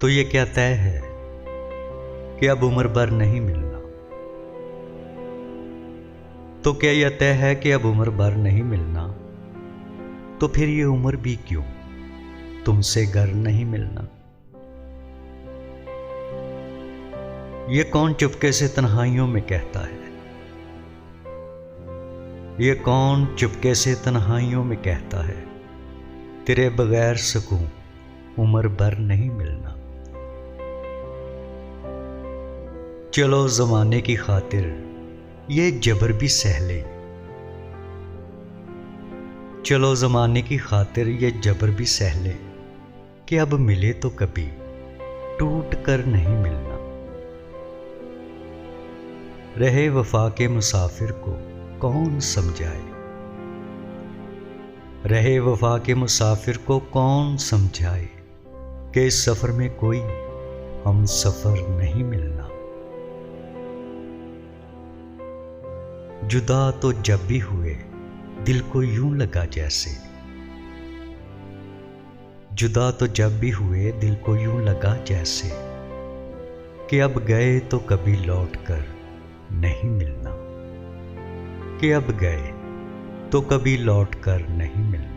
तो ये क्या तय है कि अब उम्र भर नहीं मिलना? तो क्या यह तय है कि अब उम्र भर नहीं मिलना? तो फिर ये उम्र भी क्यों तुमसे घर नहीं मिलना? ये कौन चुपके से तन्हाइयों में कहता है? ये कौन चुपके से तन्हाइयों में कहता है, तेरे बगैर सुकून उम्र भर नहीं मिलना? चलो जमाने की खातिर ये जबर भी सह ले, चलो जमाने की खातिर ये जबर भी सह ले कि अब मिले तो कभी टूट कर नहीं मिलना। रहे वफा के मुसाफिर को कौन समझाए, रहे वफा के मुसाफिर को कौन समझाए कि इस सफर में कोई हम सफर नहीं मिलना। जुदा तो जब भी हुए दिल को यूं लगा जैसे, जुदा तो जब भी हुए दिल को यूं लगा जैसे कि अब गए तो कभी लौट कर नहीं मिलना, कि अब गए तो कभी लौट कर नहीं मिलना।